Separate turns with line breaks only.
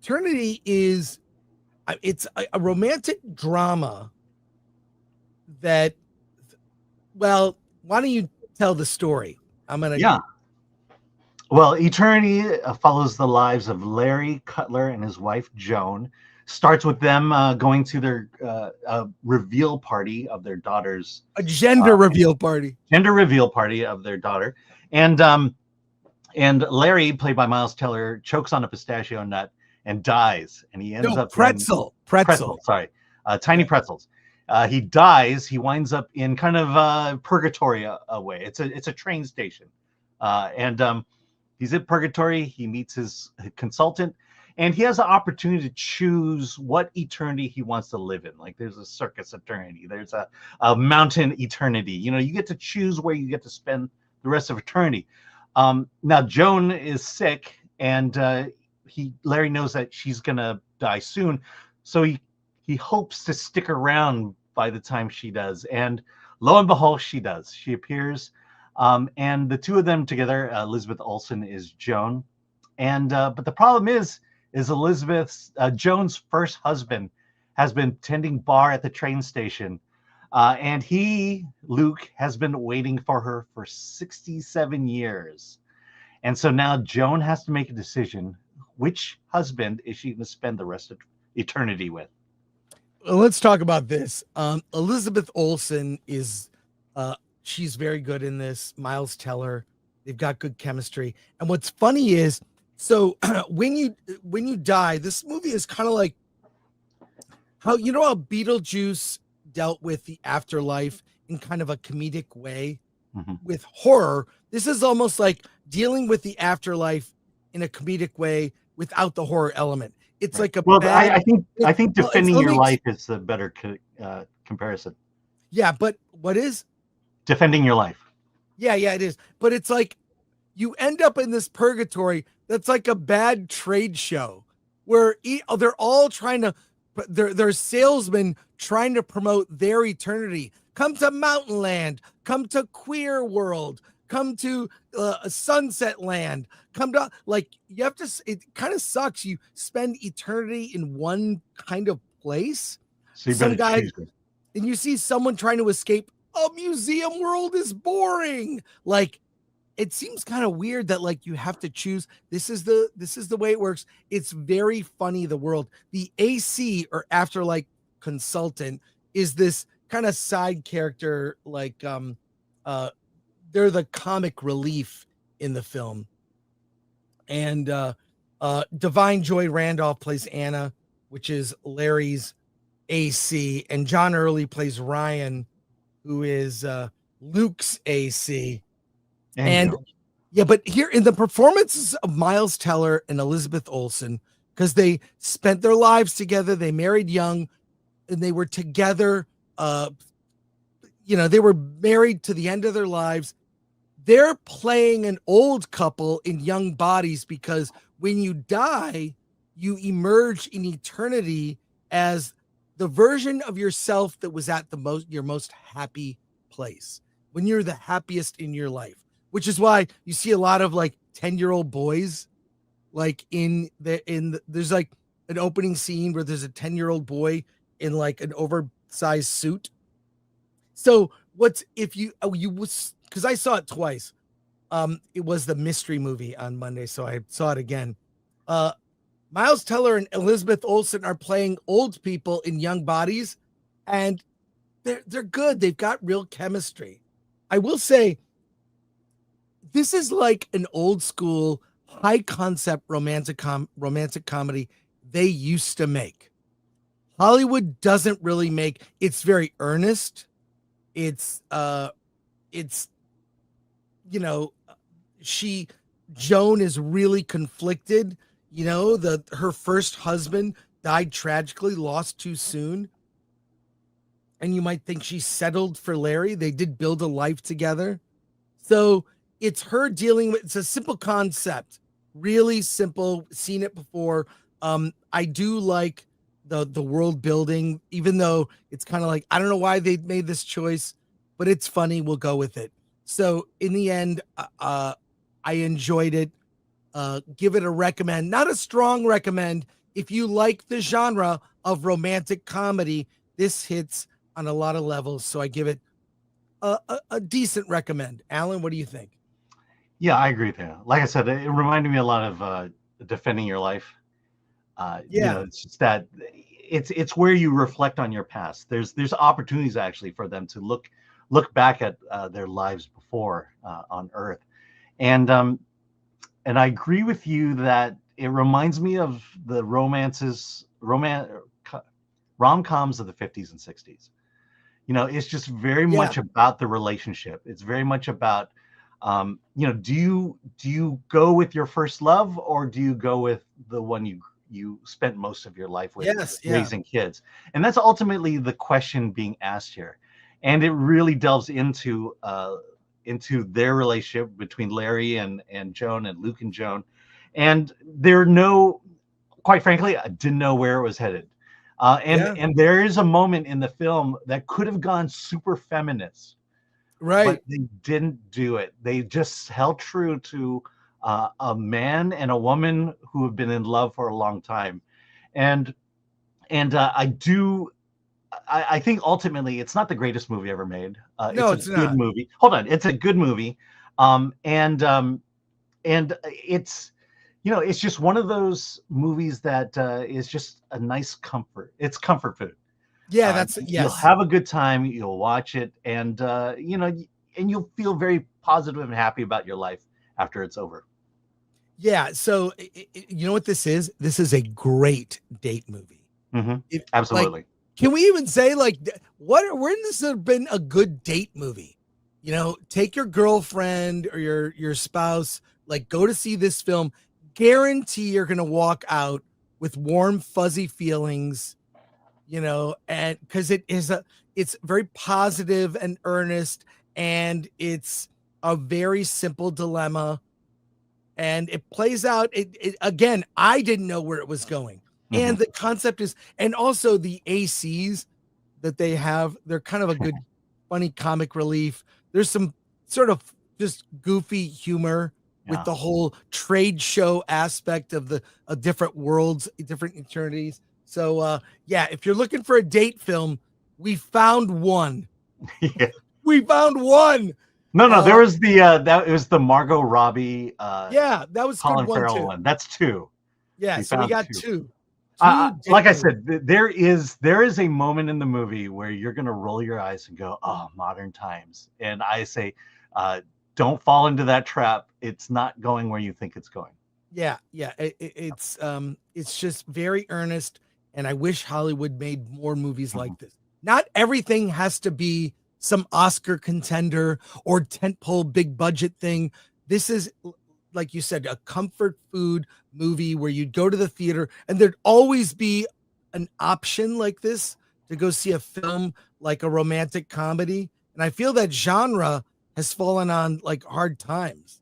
Eternity is it's a romantic drama that, well, why don't you tell the story?
Yeah. Well, Eternity follows the lives of Larry Cutler and his wife Joan. Starts with them going to their reveal party of their daughter's
a gender reveal party.
Gender reveal party of their daughter, and Larry, played by Miles Teller, chokes on a pistachio nut and dies, and he ends up
pretzel.
Sorry, tiny pretzels. He dies. He winds up in kind of purgatory away. It's a train station, and he's in purgatory. He meets his consultant, and he has an opportunity to choose what eternity he wants to live in. Like there's a circus eternity, there's a mountain eternity. You get to choose where you get to spend the rest of eternity. Now Joan is sick, and Larry knows that she's gonna die soon, so he hopes to stick around by the time she does, and lo and behold, she does. She appears, and the two of them together, Elizabeth Olsen is Joan, and but the problem is Elizabeth's Joan's first husband has been tending bar at the train station, and Luke, has been waiting for her for 67 years, and so now Joan has to make a decision. Which husband is she going to spend the rest of eternity with?
Well, let's talk about this. Elizabeth Olsen is she's very good in this. Miles Teller, they've got good chemistry. And what's funny is, so when you die, this movie is kind of like how Beetlejuice dealt with the afterlife in kind of a comedic way. With horror, this is almost like dealing with the afterlife in a comedic way without the horror element. It's like a
I think defending your life is the better comparison.
Yeah, but what is
defending your life?
Yeah, it is. But it's like you end up in this purgatory that's like a bad trade show where they're all trying to, they're salesmen trying to promote their eternity. Come to Mountain Land, come to Queer World, come to Sunset Land, come to, like, you have to, it kind of sucks. You spend eternity in one kind of place.
So some guy,
and you see someone trying to escape. A museum world is boring. Like, it seems kind of weird that like you have to choose. This is the way it works. It's very funny. The world, the AC or afterlife consultant is this kind of side character. Like, they're the comic relief in the film. And Divine Joy Randolph plays Anna, which is Larry's AC, and John Early plays Ryan, who is Luke's AC. And yeah, but here in the performances of Miles Teller and Elizabeth Olsen, because they spent their lives together, they married young, and they were together. They were married to the end of their lives. They're playing an old couple in young bodies, because when you die, you emerge in eternity as the version of yourself that was at your most happy place, when you're the happiest in your life, which is why you see a lot of like 10-year-old boys, like there's like an opening scene where there's a 10-year-old boy in like an oversized suit. So because I saw it twice. It was the mystery movie on Monday, so I saw it again. Miles Teller and Elizabeth Olsen are playing old people in young bodies, and they're good. They've got real chemistry. I will say, this is like an old school, high concept romantic comedy they used to make. Hollywood doesn't really make. It's very earnest. Joan is really conflicted. Her first husband died tragically, lost too soon. And you might think she settled for Larry. They did build a life together. So it's her dealing with, it's a simple concept, really simple, seen it before. I do like the world building, even though it's kind of like, I don't know why they made this choice, but it's funny. We'll go with it. So in the end, I enjoyed it. Give it a recommend, not a strong recommend, if you like the genre of romantic comedy, this hits on a lot of levels. So I give it a decent recommend. Alan, what do you think?
Yeah, I agree with you. Like I said, it reminded me a lot of Defending Your Life.
Yeah.
It's just that it's where you reflect on your past. There's opportunities actually for them to look back at their lives before on Earth, and I agree with you that it reminds me of the rom-coms of the 50s and 60s. It's just very
Yeah.
much about the relationship. It's very much about do you go with your first love, or do you go with the one you spent most of your life with,
Yes. Yeah.
raising kids? And that's ultimately the question being asked here. And it really delves into their relationship between Larry and Joan, and Luke and Joan. And quite frankly, I didn't know where it was headed. And there is a moment in the film that could have gone super feminist,
Right.
but they didn't do it. They just held true to a man and a woman who have been in love for a long time. And I think ultimately it's not the greatest movie ever made.
No,
It's
it's
a good
not.
movie. Hold on, it's a good movie. And it's just one of those movies that is just a nice comfort. It's comfort food.
Yeah,
You'll
yes.
have a good time. You'll watch it, and and you'll feel very positive and happy about your life after it's over.
Yeah. So you know what this is? This is a great date movie.
Mm-hmm.
If, like,
Absolutely.
can we even say like when this have been a good date movie? Take your girlfriend or your spouse, like go to see this film. Guarantee you're gonna walk out with warm, fuzzy feelings, and because it's very positive and earnest, and it's a very simple dilemma, and it plays out. Again, I didn't know where it was going,
Mm-hmm.
and the concept is, and also the ACs that they have, they're kind of a good, funny comic relief. There's some sort of just goofy humor with
Yeah.
the whole trade show aspect of the different worlds, different eternities. So yeah, if you're looking for a date film, we found one.
Yeah.
We found one.
No. There
Uh,
was it was the Margot Robbie,
yeah, that was a good
Colin
one
Farrell
too.
one. That's two.
Yeah,
We
so we
found
got
two.
two
Like
date
I
movies.
said, there is a moment in the movie where you're gonna roll your eyes and go, "Oh, modern times." And I say, don't fall into that trap. It's not going where you think it's going.
Yeah, yeah. It's just very earnest, and I wish Hollywood made more movies
Mhm.
like this. Not everything has to be some Oscar contender or tentpole big budget thing. This is, like you said, a comfort food movie where you'd go to the theater and there'd always be an option like this to go see a film like a romantic comedy. And I feel that genre has fallen on like hard times.